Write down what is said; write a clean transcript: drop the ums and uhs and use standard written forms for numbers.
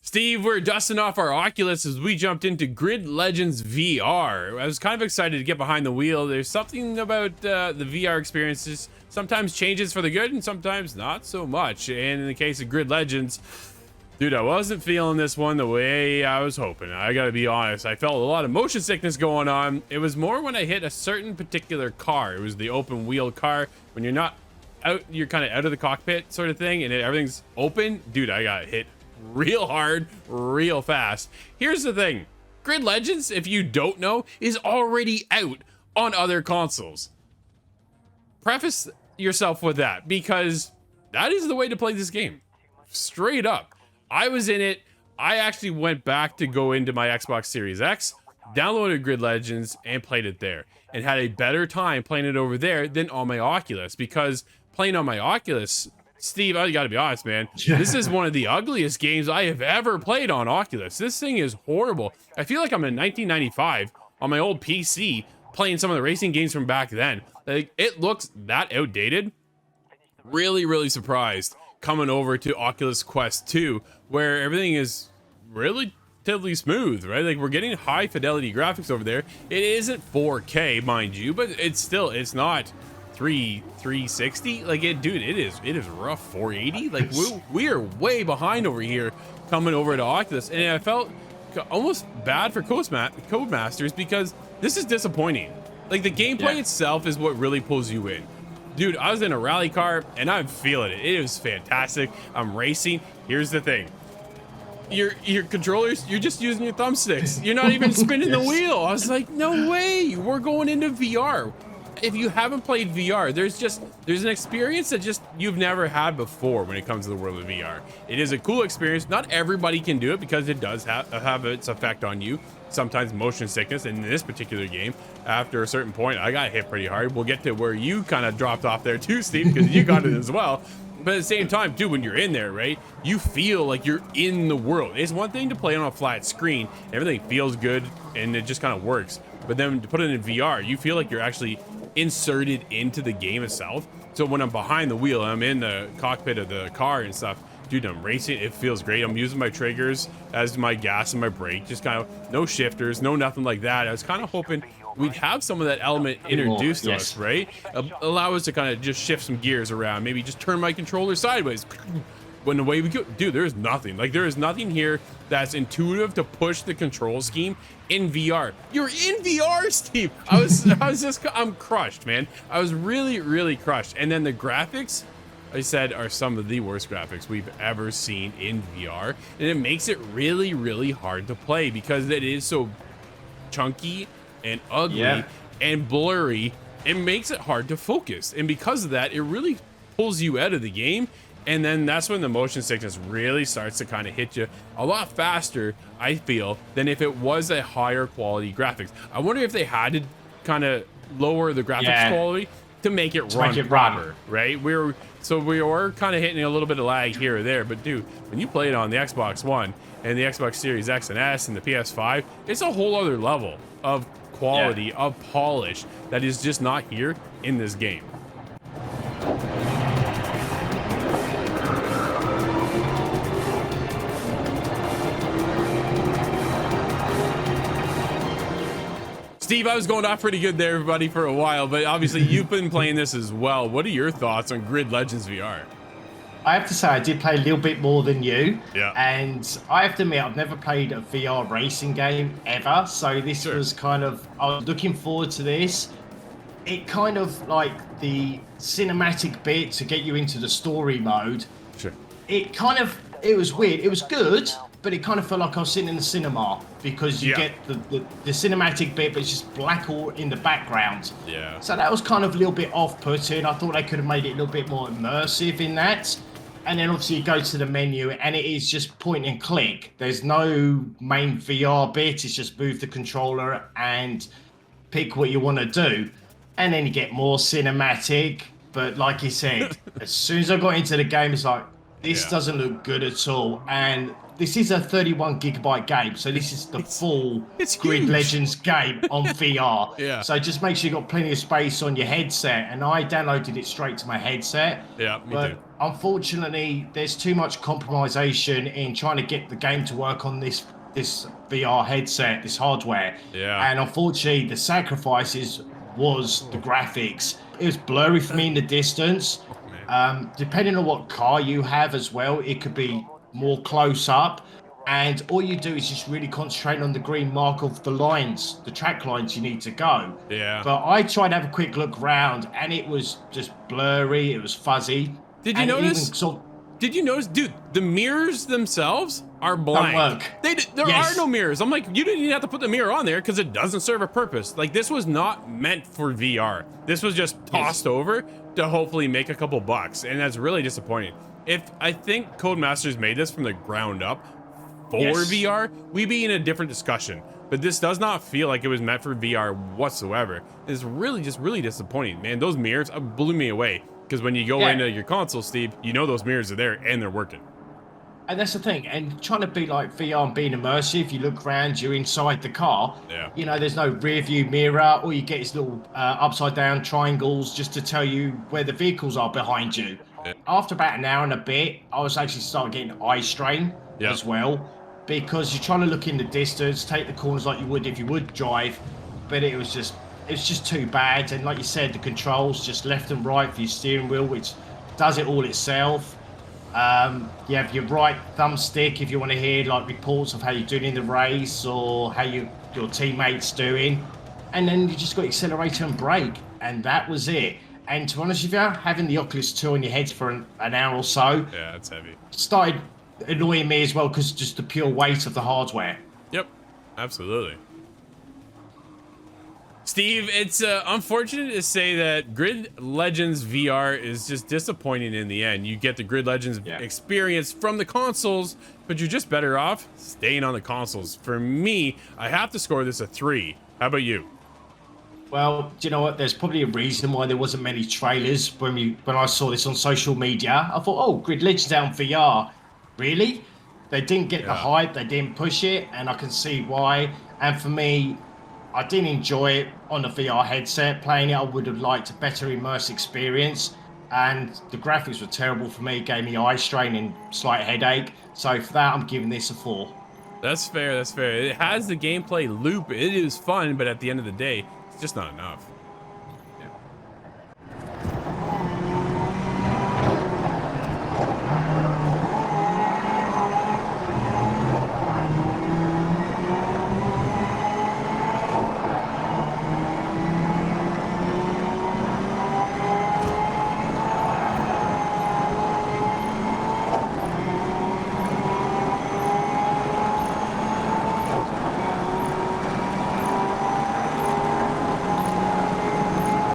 Steve, we're dusting off our Oculus as we jumped into Grid Legends VR. I was kind of excited to get behind the wheel. There's something about the VR experiences sometimes changes for the good and sometimes not so much. And in the case of Grid Legends, dude, I wasn't feeling this one the way I was hoping. I gotta be honest. I felt a lot of motion sickness going on. It was more when I hit a certain particular car. It was the open wheel car. When you're not out, you're kind of out of the cockpit sort of thing, and everything's open. Dude, I got hit real hard, real fast. Here's the thing. Grid Legends, if you don't know, is already out on other consoles. Preface yourself with that, because that is the way to play this game. Straight up. I was in it. I actually went back to go into my Xbox Series X, downloaded Grid Legends, and played it there. And had a better time playing it over there than on my Oculus, because playing on my Oculus, Steve, I gotta be honest, man. This is one of the ugliest games I have ever played on Oculus. This thing is horrible. I feel like I'm in 1995 on my old PC playing some of the racing games from back then. Like, it looks that outdated. Really, really surprised coming over to Oculus Quest 2, where everything is relatively smooth, right? Like, we're getting high fidelity graphics over there. It isn't 4K, mind you, but it's not 360. Like, dude, it is rough 480. Like, we are way behind over here coming over to Oculus, and I felt almost bad for Codemasters because this is disappointing. Like, the gameplay itself is what really pulls you in. Dude, I was in a rally car and I'm feeling it. It was fantastic. I'm racing. Here's the thing. Your controllers, you're just using your thumbsticks. You're not even spinning the wheel. I was like, no way. We're going into VR. If you haven't played VR, there's an experience that just you've never had before when it comes to the world of VR. It is a cool experience. Not everybody can do it because it does have its effect on you. Sometimes motion sickness. And in this particular game, after a certain point, I got hit pretty hard. We'll get to where you kind of dropped off there too, Steve, because you got it as well. But at the same time, dude, when you're in there, right, you feel like you're in the world. It's one thing to play on a flat screen. Everything feels good and it just kind of works. But then to put it in VR, you feel like you're actually inserted into the game itself. So when I'm behind the wheel, I'm in the cockpit of the car and stuff, dude, I'm racing. It feels great. I'm using my triggers as my gas and my brake, just kind of no shifters, no nothing like that. I was kind of hoping we'd have some of that element introduced to us, right? Allow us to kind of just shift some gears around, maybe just turn my controller sideways. When away we go, dude, there's nothing. Like, there is nothing here that's intuitive to push the control scheme in VR. You're in VR, Steve. I'm crushed, man. I was really, really crushed. And then the graphics, I said, are some of the worst graphics we've ever seen in VR. And it makes it really, really hard to play because it is so chunky and ugly and blurry. It makes it hard to focus. And because of that, it really pulls you out of the game. And then that's when the motion sickness really starts to kind of hit you a lot faster, I feel, than if it was a higher quality graphics. I wonder if they had to kind of lower the graphics quality to make it run proper, right? We were kind of hitting a little bit of lag here or there, but dude, when you play it on the Xbox One and the Xbox Series X and S and the PS5, it's a whole other level of quality, of polish that is just not here in this game. Steve, I was going off pretty good there, everybody, for a while, but obviously you've been playing this as well. What are your thoughts on Grid Legends VR? I have to say I did play a little bit more than you. Yeah. And I have to admit, I've never played a VR racing game ever. So this was kind of, I was looking forward to this. It kind of like the cinematic bit to get you into the story mode. Sure. It was weird. It was good, but it kind of felt like I was sitting in the cinema because you get the cinematic bit, but it's just black all in the background. Yeah. So that was kind of a little bit off-putting. I thought they could have made it a little bit more immersive in that. And then obviously you go to the menu and it is just point and click. There's no main VR bit. It's just move the controller and pick what you want to do. And then you get more cinematic. But like you said, as soon as I got into the game, it's like, This Yeah. doesn't look good at all. And this is a 31 gigabyte game, so this is the full it's Grid huge. Legends game on VR. Yeah. So just make sure you've got plenty of space on your headset. And I downloaded it straight to my headset. Yeah, me But too. unfortunately, there's too much compromisation in trying to get the game to work on this VR headset, this hardware. Yeah. And unfortunately, the sacrifices was the graphics. It was blurry for me in the distance. Depending on what car you have as well, it could be more close up. And all you do is just really concentrate on the green mark of the lines, the track lines you need to go. Yeah. But I tried to have a quick look around and it was just blurry, it was fuzzy. Did you and notice? Even sort Did you notice, dude? The mirrors themselves are blank. work. There Yes. are no mirrors. I'm like, you didn't even have to put the mirror on there because it doesn't serve a purpose. Like, this was not meant for VR. This was just tossed over to hopefully make a couple bucks, and that's really disappointing. If I think Codemasters made this from the ground up for VR, we'd be in a different discussion. But this does not feel like it was meant for VR whatsoever. It's really just really disappointing, man. Those mirrors blew me away. Because when you go into your console, Steve, you know those mirrors are there and they're working. And that's the thing. And trying to be like VR and being immersive, you look around, you're inside the car. Yeah. You know, there's no rear view mirror. All you get is little upside down triangles just to tell you where the vehicles are behind you. Yeah. After about an hour and a bit, I was actually starting getting eye strain as well. Because you're trying to look in the distance, take the corners like you would if you would drive. But it was just too bad. And like you said, the controls just left and right for your steering wheel, which does it all itself. You have your right thumbstick if you want to hear like reports of how you're doing in the race or how your teammates doing, and then you just got accelerator and brake, and that was it. And to be honest with you, having the Oculus 2 on your head for an hour or so, Yeah, it's heavy. started annoying me as well because just the pure weight of the hardware. Yep, absolutely. Steve, it's unfortunate to say that Grid Legends VR is just disappointing in the end. You get the Grid Legends experience from the consoles, but you're just better off staying on the consoles. For me, I have to score this a 3. How about you? Well, do you know what? There's probably a reason why there wasn't many trailers when I saw this on social media. I thought, oh, Grid Legends out on VR. Really? They didn't get the hype. They didn't push it, and I can see why. And for me, I didn't enjoy it on the VR headset. Playing it, I would have liked a better immersive experience. And the graphics were terrible for me. Gave me eye strain and slight headache. So for that, I'm giving this a 4. That's fair. That's fair. It has the gameplay loop. It is fun, but at the end of the day, it's just not enough.